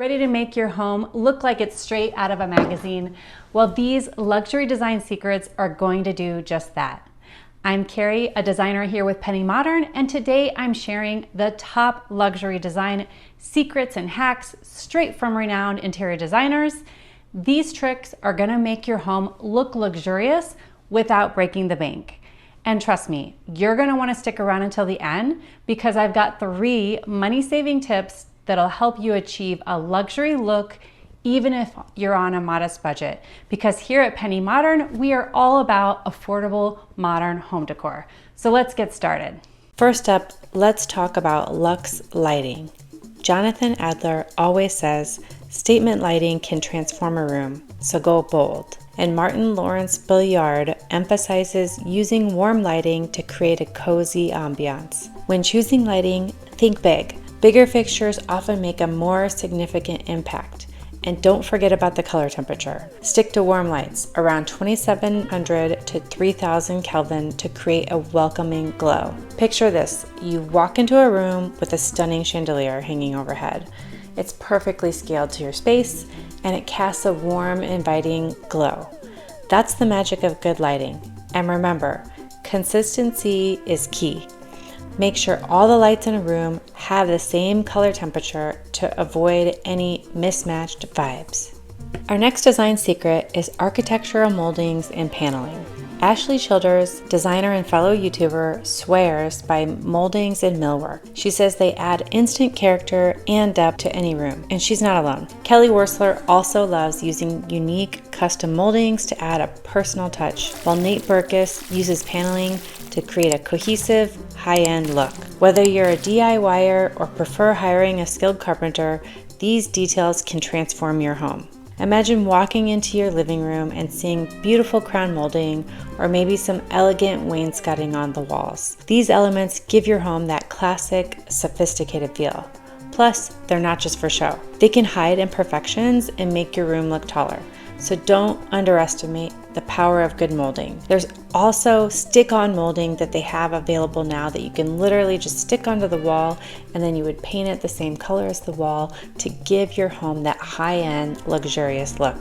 Ready to make your home look like it's straight out of a magazine? Well, these luxury design secrets are going to do just that. I'm Carrie, a designer here with Penny Modern, and today I'm sharing the top luxury design secrets and hacks straight from renowned interior designers. These tricks are gonna make your home look luxurious without breaking the bank. And trust me, you're gonna wanna stick around until the end because I've got 3 money-saving tips that'll help you achieve a luxury look even if you're on a modest budget. Because here at Penny Modern, we are all about affordable modern home decor. So let's get started. First up, let's talk about luxe lighting. Jonathan Adler always says, statement lighting can transform a room, so go bold. And Martin Lawrence Billiard emphasizes using warm lighting to create a cozy ambiance. When choosing lighting, think big. Bigger fixtures often make a more significant impact. And don't forget about the color temperature. Stick to warm lights, around 2700 to 3000 Kelvin to create a welcoming glow. Picture this, you walk into a room with a stunning chandelier hanging overhead. It's perfectly scaled to your space, and it casts a warm, inviting glow. That's the magic of good lighting. And remember, consistency is key. Make sure all the lights in a room have the same color temperature to avoid any mismatched vibes. Our next design secret is architectural moldings and paneling. Ashley Childers, designer and fellow YouTuber, swears by moldings and millwork. She says they add instant character and depth to any room, and she's not alone. Kelly Worsler also loves using unique custom moldings to add a personal touch, while Nate Burkus uses paneling to create a cohesive, high-end look. Whether you're a DIYer or prefer hiring a skilled carpenter, these details can transform your home. Imagine walking into your living room and seeing beautiful crown molding or maybe some elegant wainscoting on the walls. These elements give your home that classic, sophisticated feel. Plus, they're not just for show. They can hide imperfections and make your room look taller. So don't underestimate the power of good molding. There's also stick-on molding that they have available now that you can literally just stick onto the wall, and then you would paint it the same color as the wall to give your home that high-end, luxurious look.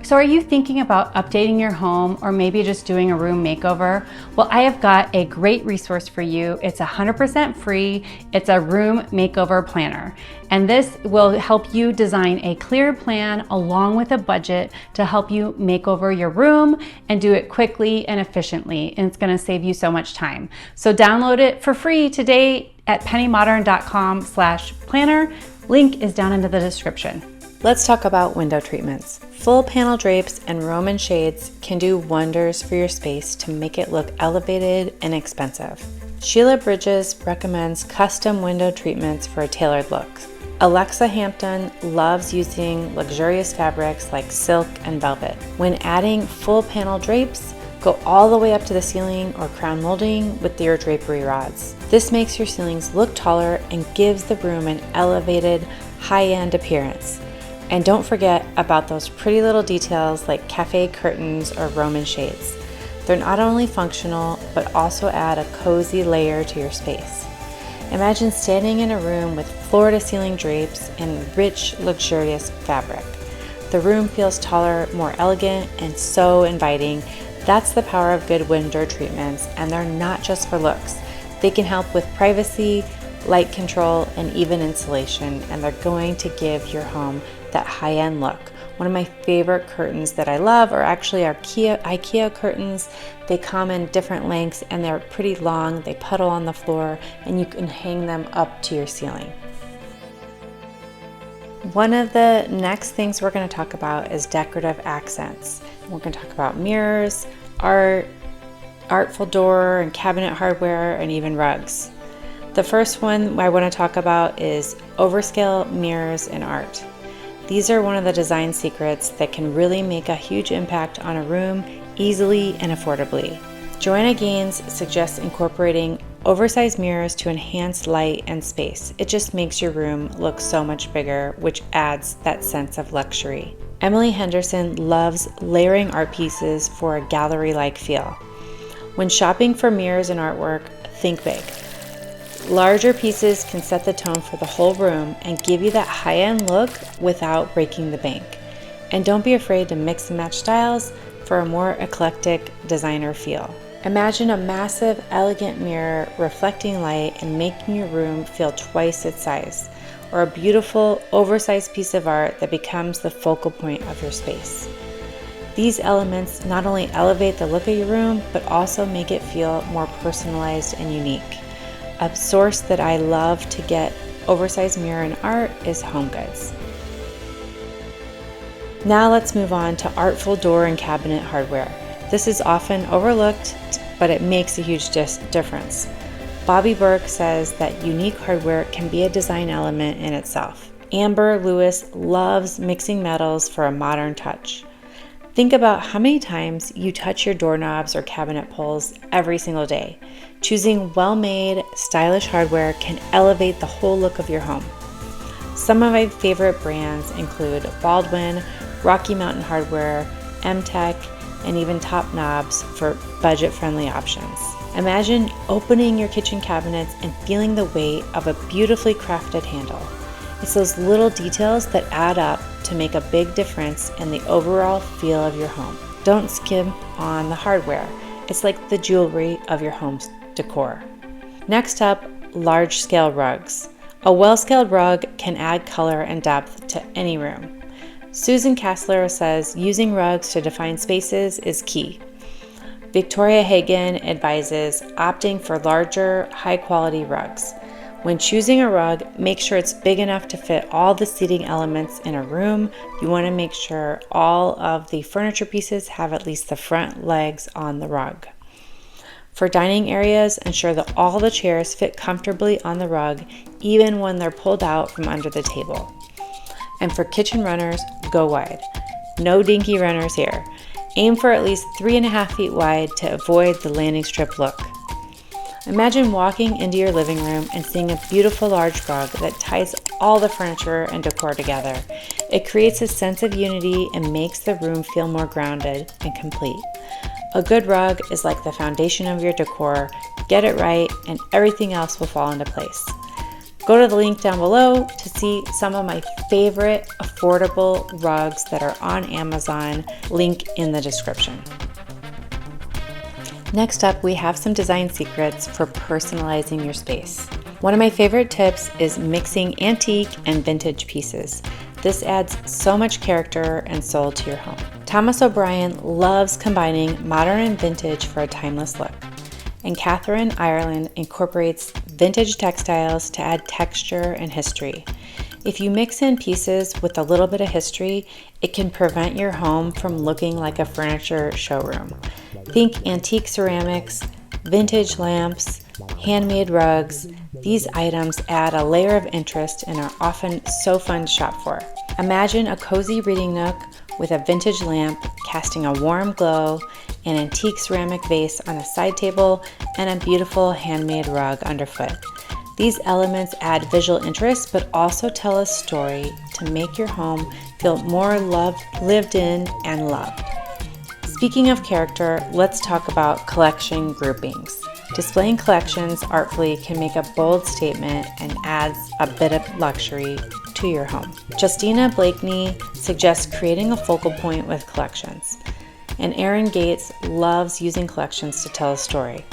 So are you thinking about updating your home or maybe just doing a room makeover? Well, I have got a great resource for you. It's 100% free. It's a room makeover planner. And this will help you design a clear plan along with a budget to help you make over your room and do it quickly and efficiently. And it's gonna save you so much time. So download it for free today at pennymodern.com/planner. Link is down in the description. Let's talk about window treatments. Full panel drapes and Roman shades can do wonders for your space to make it look elevated and expensive. Sheila Bridges recommends custom window treatments for a tailored look. Alexa Hampton loves using luxurious fabrics like silk and velvet. When adding full panel drapes, go all the way up to the ceiling or crown molding with your drapery rods. This makes your ceilings look taller and gives the room an elevated, high-end appearance. And don't forget about those pretty little details like cafe curtains or Roman shades. They're not only functional, but also add a cozy layer to your space. Imagine standing in a room with floor-to-ceiling drapes and rich, luxurious fabric. The room feels taller, more elegant, and so inviting. That's the power of good window treatments, and they're not just for looks. They can help with privacy, light control, and even insulation, and they're going to give your home that high-end look. One of my favorite curtains that I love are actually our IKEA curtains. They come in different lengths and they're pretty long. They puddle on the floor and you can hang them up to your ceiling. One of the next things we're going to talk about is decorative accents. We're going to talk about mirrors, art, artful door and cabinet hardware, and even rugs. The first one I want to talk about is overscale mirrors and art. These are one of the design secrets that can really make a huge impact on a room easily and affordably. Joanna Gaines suggests incorporating oversized mirrors to enhance light and space. It just makes your room look so much bigger, which adds that sense of luxury. Emily Henderson loves layering art pieces for a gallery-like feel. When shopping for mirrors and artwork, think big. Larger pieces can set the tone for the whole room and give you that high-end look without breaking the bank. And don't be afraid to mix and match styles for a more eclectic designer feel. Imagine a massive, elegant mirror reflecting light and making your room feel twice its size, or a beautiful, oversized piece of art that becomes the focal point of your space. These elements not only elevate the look of your room, but also make it feel more personalized and unique. A source that I love to get oversized mirror and art is HomeGoods. Now let's move on to artful door and cabinet hardware. This is often overlooked, but it makes a huge difference. Bobby Burke says that unique hardware can be a design element in itself. Amber Lewis loves mixing metals for a modern touch. Think about how many times you touch your doorknobs or cabinet pulls every single day. Choosing well-made, stylish hardware can elevate the whole look of your home. Some of my favorite brands include Baldwin, Rocky Mountain Hardware, M-Tech, and even Top Knobs for budget-friendly options. Imagine opening your kitchen cabinets and feeling the weight of a beautifully crafted handle. It's those little details that add up to make a big difference in the overall feel of your home. Don't skimp on the hardware. It's like the jewelry of your home's decor. Next up, large-scale rugs. A well-scaled rug can add color and depth to any room. Susan Kassler says using rugs to define spaces is key. Victoria Hagen advises opting for larger, high-quality rugs. When choosing a rug, make sure it's big enough to fit all the seating elements in a room. You want to make sure all of the furniture pieces have at least the front legs on the rug. For dining areas, ensure that all the chairs fit comfortably on the rug, even when they're pulled out from under the table. And for kitchen runners, go wide. No dinky runners here. Aim for at least 3.5 feet wide to avoid the landing strip look. Imagine walking into your living room and seeing a beautiful large rug that ties all the furniture and decor together. It creates a sense of unity and makes the room feel more grounded and complete. A good rug is like the foundation of your decor. Get it right and everything else will fall into place. Go to the link down below to see some of my favorite affordable rugs that are on Amazon, link in the description. Next up, we have some design secrets for personalizing your space. One of my favorite tips is mixing antique and vintage pieces. This adds so much character and soul to your home. Thomas O'Brien loves combining modern and vintage for a timeless look. And Catherine Ireland incorporates vintage textiles to add texture and history. If you mix in pieces with a little bit of history, it can prevent your home from looking like a furniture showroom. Think antique ceramics, vintage lamps, handmade rugs. These items add a layer of interest and are often so fun to shop for. Imagine a cozy reading nook with a vintage lamp casting a warm glow, an antique ceramic vase on a side table, and a beautiful handmade rug underfoot. These elements add visual interest but also tell a story to make your home feel more lived in and loved. Speaking of character, let's talk about collection groupings. Displaying collections artfully can make a bold statement and adds a bit of luxury to your home. Justina Blakeney suggests creating a focal point with collections. And Erin Gates loves using collections to tell a story.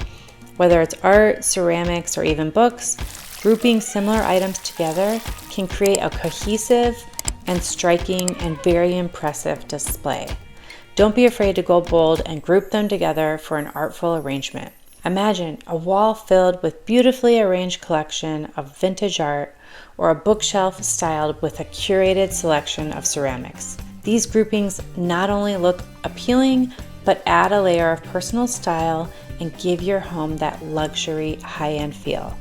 Whether it's art, ceramics, or even books, grouping similar items together can create a cohesive and striking and very impressive display. Don't be afraid to go bold and group them together for an artful arrangement. Imagine a wall filled with beautifully arranged collection of vintage art or a bookshelf styled with a curated selection of ceramics. These groupings not only look appealing, but add a layer of personal style and give your home that luxury, high-end feel.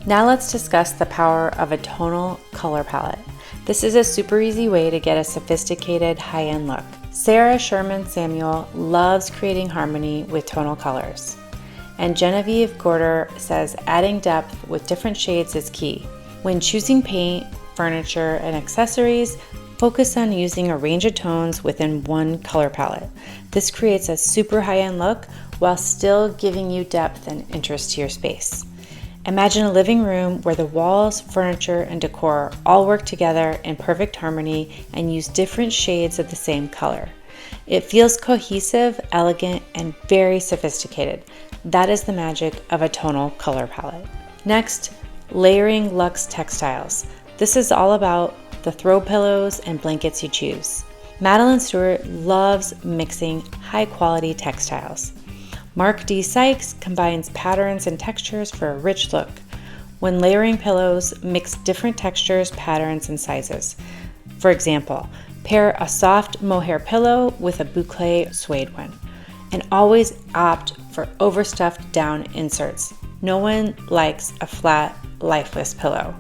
Now let's discuss the power of a tonal color palette. This is a super easy way to get a sophisticated, high-end look. Sarah Sherman Samuel loves creating harmony with tonal colors. And Genevieve Gorder says adding depth with different shades is key. When choosing paint, furniture, and accessories, focus on using a range of tones within one color palette. This creates a super high-end look while still giving you depth and interest to your space. Imagine a living room where the walls, furniture, and decor all work together in perfect harmony and use different shades of the same color. It feels cohesive, elegant, and very sophisticated. That is the magic of a tonal color palette. Next, layering luxe textiles. This is all about the throw pillows and blankets you choose. Madeline Stewart loves mixing high-quality textiles. Mark D. Sykes combines patterns and textures for a rich look. When layering pillows, mix different textures, patterns, and sizes. For example, pair a soft mohair pillow with a boucle suede one. And always opt for overstuffed down inserts. No one likes a flat, lifeless pillow.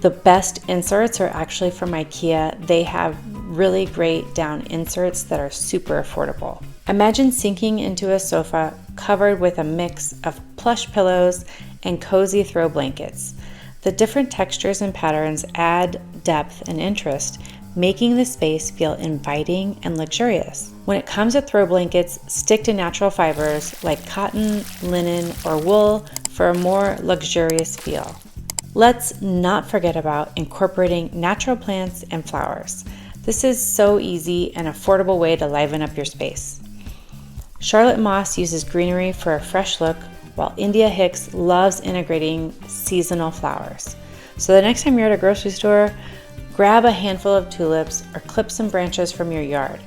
The best inserts are actually from IKEA. They have really great down inserts that are super affordable. Imagine sinking into a sofa covered with a mix of plush pillows and cozy throw blankets. The different textures and patterns add depth and interest, making the space feel inviting and luxurious. When it comes to throw blankets, stick to natural fibers like cotton, linen, or wool for a more luxurious feel. Let's not forget about incorporating natural plants and flowers. This is so easy and affordable way to liven up your space. Charlotte Moss uses greenery for a fresh look, while India Hicks loves integrating seasonal flowers. So the next time you're at a grocery store, grab a handful of tulips or clip some branches from your yard.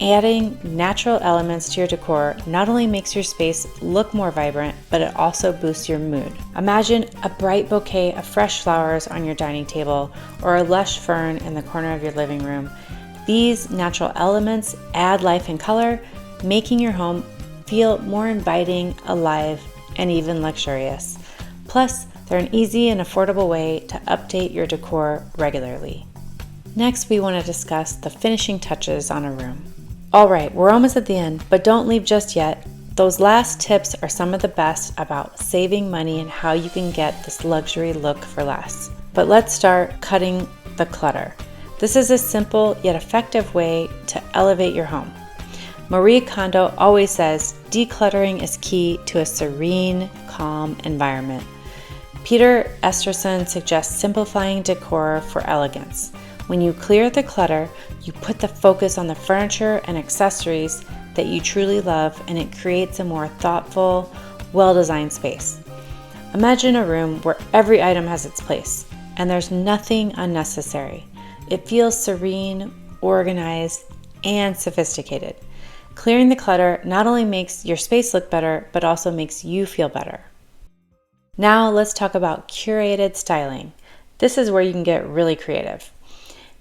Adding natural elements to your decor not only makes your space look more vibrant, but it also boosts your mood. Imagine a bright bouquet of fresh flowers on your dining table or a lush fern in the corner of your living room. These natural elements add life and color, making your home feel more inviting, alive, and even luxurious. Plus, they're an easy and affordable way to update your decor regularly. Next, we want to discuss the finishing touches on a room. All right, we're almost at the end, but don't leave just yet. Those last tips are some of the best about saving money and how you can get this luxury look for less. But let's start cutting the clutter. This is a simple yet effective way to elevate your home. Marie Kondo always says decluttering is key to a serene, calm environment. Peter Esterson suggests simplifying decor for elegance. When you clear the clutter, you put the focus on the furniture and accessories that you truly love, and it creates a more thoughtful, well-designed space. Imagine a room where every item has its place, and there's nothing unnecessary. It feels serene, organized, and sophisticated. Clearing the clutter not only makes your space look better, but also makes you feel better. Now let's talk about curated styling. This is where you can get really creative.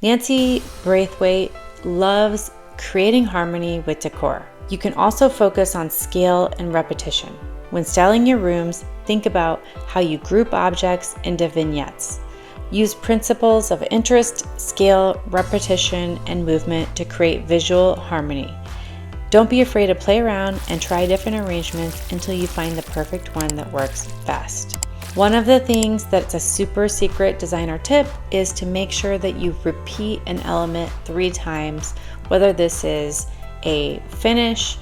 Nancy Braithwaite loves creating harmony with decor. You can also focus on scale and repetition. When styling your rooms, think about how you group objects into vignettes. Use principles of interest, scale, repetition, and movement to create visual harmony. Don't be afraid to play around and try different arrangements until you find the perfect one that works best. One of the things that's a super secret designer tip is to make sure that you repeat an element 3 times, whether this is a finish,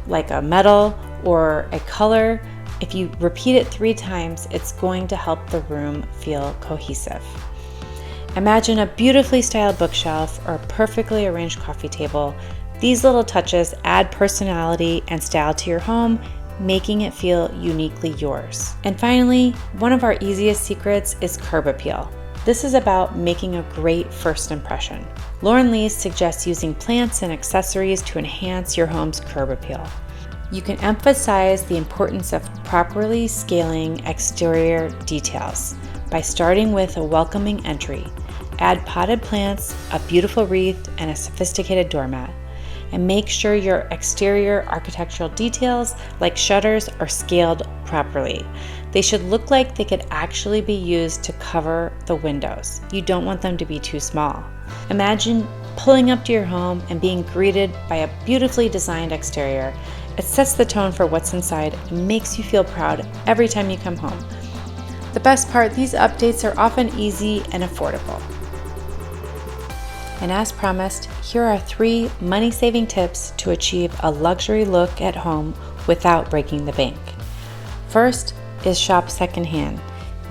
like a metal, or a color. If you repeat it 3 times, it's going to help the room feel cohesive. Imagine a beautifully styled bookshelf or a perfectly arranged coffee table. These little touches add personality and style to your home, making it feel uniquely yours. And finally, one of our easiest secrets is curb appeal. This is about making a great first impression. Lauren Lee suggests using plants and accessories to enhance your home's curb appeal. You can emphasize the importance of properly scaling exterior details by starting with a welcoming entry. Add potted plants, a beautiful wreath, and a sophisticated doormat. And make sure your exterior architectural details like shutters are scaled properly. They should look like they could actually be used to cover the windows. You don't want them to be too small. Imagine pulling up to your home and being greeted by a beautifully designed exterior. It sets the tone for what's inside and makes you feel proud every time you come home. The best part, these updates are often easy and affordable. And as promised, here are 3 money-saving tips to achieve a luxury look at home without breaking the bank. First, is shop secondhand.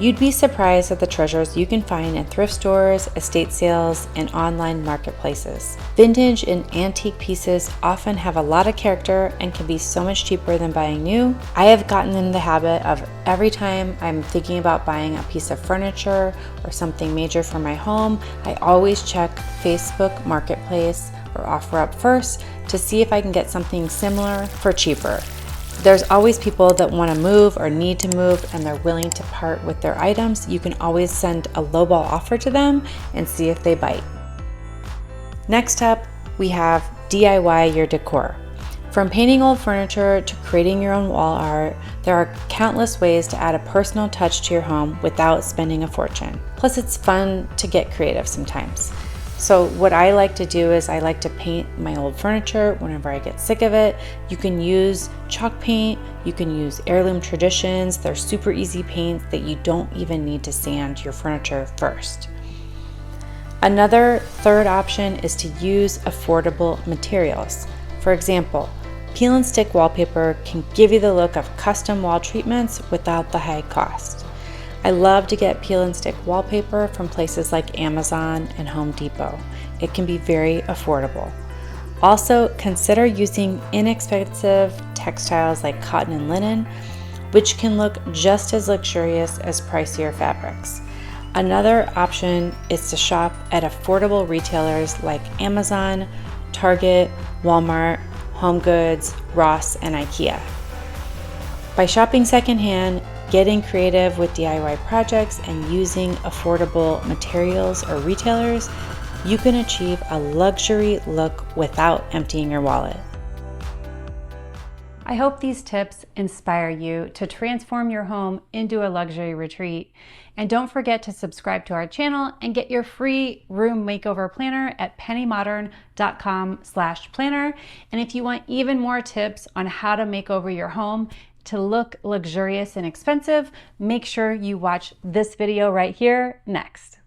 You'd be surprised at the treasures you can find in thrift stores, estate sales, and online marketplaces. Vintage and antique pieces often have a lot of character and can be so much cheaper than buying new. I have gotten in the habit of every time I'm thinking about buying a piece of furniture or something major for my home, I always check Facebook Marketplace or OfferUp first to see if I can get something similar for cheaper. There's always people that want to move or need to move and they're willing to part with their items. You can always send a lowball offer to them and see if they bite. Next up, we have DIY your decor. From painting old furniture to creating your own wall art, there are countless ways to add a personal touch to your home without spending a fortune. Plus, it's fun to get creative sometimes. So what I like to do is I like to paint my old furniture whenever I get sick of it. You can use chalk paint, you can use Heirloom Traditions. They're super easy paints that you don't even need to sand your furniture first. Another third option is to use affordable materials. For example, peel and stick wallpaper can give you the look of custom wall treatments without the high cost. I love to get peel and stick wallpaper from places like Amazon and Home Depot. It can be very affordable. Also, consider using inexpensive textiles like cotton and linen, which can look just as luxurious as pricier fabrics. Another option is to shop at affordable retailers like Amazon, Target, Walmart, Home Goods, Ross, and IKEA. By shopping secondhand, getting creative with DIY projects, and using affordable materials or retailers, you can achieve a luxury look without emptying your wallet. I hope these tips inspire you to transform your home into a luxury retreat. And don't forget to subscribe to our channel and get your free room makeover planner at pennymodern.com/planner. And if you want even more tips on how to make over your home to look luxurious and expensive, make sure you watch this video right here next.